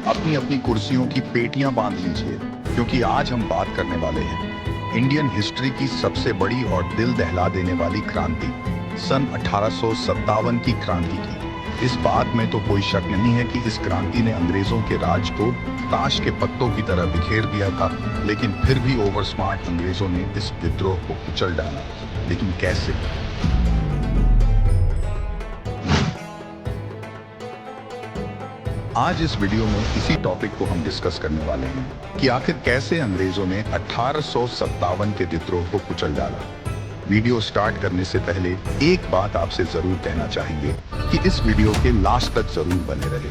अपनी अपनी कुर्सियों की पेटियां बांध लीजिए, क्योंकि आज हम बात करने वाले हैं इंडियन हिस्ट्री की सबसे बड़ी और दिल दहला देने वाली क्रांति, सन 1857 की क्रांति की। इस बात में तो कोई शक नहीं है कि इस क्रांति ने अंग्रेजों के राज को ताश के पत्तों की तरह बिखेर दिया था, लेकिन फिर भी ओवर स्मार्ट अंग्रेजों ने इस विद्रोह को कुचल डाला। लेकिन कैसे? आज इस वीडियो में इसी टॉपिक को हम डिस्कस करने वाले हैं कि आखिर कैसे अंग्रेजों ने 1857 के विद्रोह को कुचल डाला। वीडियो स्टार्ट करने से पहले एक बात आपसे जरूर कहना चाहेंगे कि इस वीडियो के लास्ट तक जरूर बने रहे,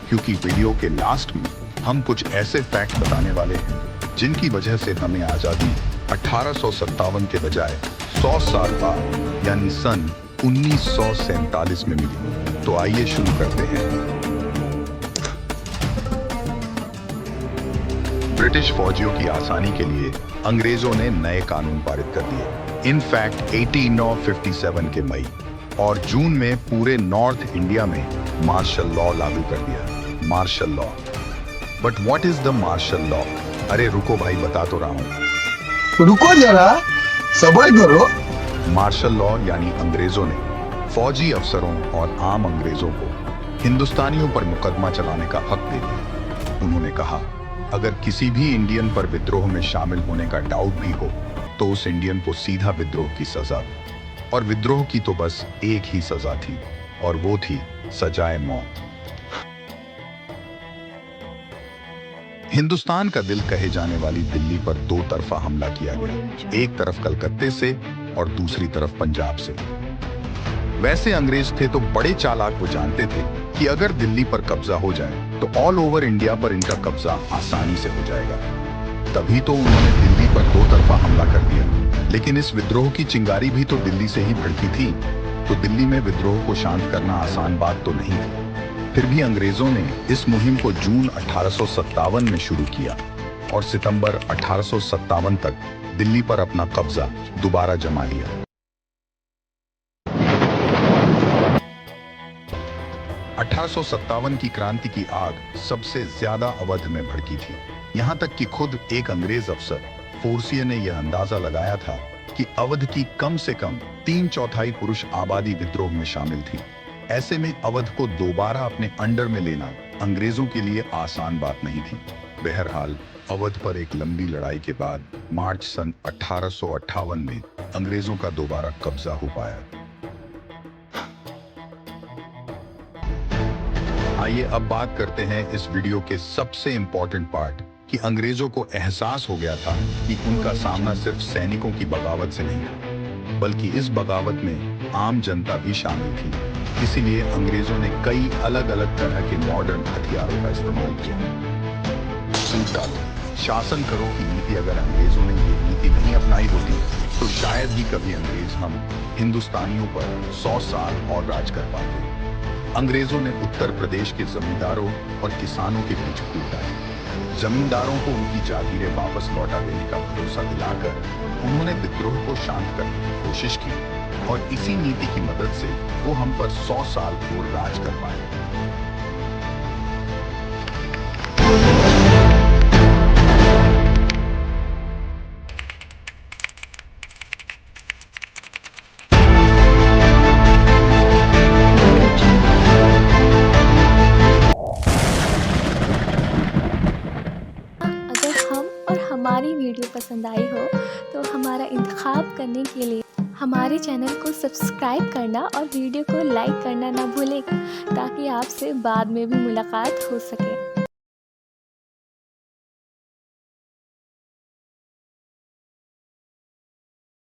क्योंकि वीडियो के लास्ट में हम कुछ ऐसे फैक्ट बताने वाले हैं जिनकी वजह से हमें आजादी 1857 के बजाय 100 साल बाद यानी सन 1947 में मिली। तो आइए शुरू करते हैं। ब्रिटिश फौजियों की आसानी के लिए अंग्रेजों ने नए कानून पारित कर दिए। इनफैक्ट 1857 के मई और जून में पूरे नॉर्थ इंडिया में मार्शल लॉ लागू कर दिया। Martial law. But what is the martial law? अरे रुको भाई, बता तो रहा हूं। रुको जरा, सब्र करो। मार्शल लॉ यानी अंग्रेजों ने फौजी अफसरों और आम अंग्रेजों को हिंदुस्तानियों पर मुकदमा चलाने का हक दे दिया। उन्होंने कहा, अगर किसी भी इंडियन पर विद्रोह में शामिल होने का डाउट भी हो तो उस इंडियन को सीधा विद्रोह की सजा। और विद्रोह की तो बस एक ही सजा थी, और वो थी सजाए मौत। हिंदुस्तान का दिल कहे जाने वाली दिल्ली पर दो तरफा हमला किया गया, एक तरफ कलकत्ते से और दूसरी तरफ पंजाब से। वैसे अंग्रेज थे तो बड़े चालाक, वो जानते थे कि अगर दिल्ली पर कब्जा हो जाए तो ऑल ओवर इंडिया पर इनका कब्जा आसानी से हो जाएगा। तभी तो उन्होंने दिल्ली पर दो तरफा हमला कर दिया। लेकिन इस विद्रोह की चिंगारी भी तो दिल्ली से ही भड़की थी, तो दिल्ली में विद्रोह को शांत करना आसान बात तो नहीं थी। फिर भी अंग्रेजों ने इस मुहिम को जून 1857 में शुरू किया और सितंबर 1857 तक दिल्ली पर अपना कब्जा दोबारा जमा लिया। 1857 की क्रांति की आग सबसे ज्यादा अवध में भड़की थी। यहाँ तक कि खुद एक अंग्रेज अफसर फोर्सियर ने यह अंदाजा लगाया था कि अवध की कम से कम 3/4 पुरुष आबादी विद्रोह में शामिल थी। ऐसे में अवध को दोबारा अपने अंडर में लेना अंग्रेजों के लिए आसान बात नहीं थी। बहरहाल अवध पर एक लंबी लड़ाई के बाद मार्च सन 1858 में अंग्रेजों का दोबारा कब्जा हो पाया। आइए अब बात करते हैं इस वीडियो के सबसे इंपॉर्टेंट पार्ट कि अंग्रेजों को एहसास हो गया था कि उनका सामना सिर्फ सैनिकों की बगावत से नहीं था, बल्कि इस बगावत में आम जनता भी शामिल थी। इसीलिए अंग्रेजों ने कई अलग अलग तरह के मॉडर्न हथियारों का इस्तेमाल किया। सूट डालो, शासन करो की नीति अगर अंग्रेजों ने ये नीति नहीं अपनाई होती तो शायद ही कभी अंग्रेज हम हिंदुस्तानियों पर 100 साल और राज कर पाते। अंग्रेजों ने उत्तर प्रदेश के जमींदारों और किसानों के बीच फूट डाली। जमींदारों को उनकी जागीरें वापस लौटा देने का भरोसा दिलाकर उन्होंने विद्रोह को शांत करने की कोशिश की, और इसी नीति की मदद से वो हम पर 100 साल और राज कर पाए। हमारी वीडियो पसंद आई हो तो हमारा इंतखाब करने के लिए हमारे चैनल को सब्सक्राइब करना और वीडियो को लाइक करना ना भूलें, ताकि आपसे बाद में भी मुलाकात हो सके।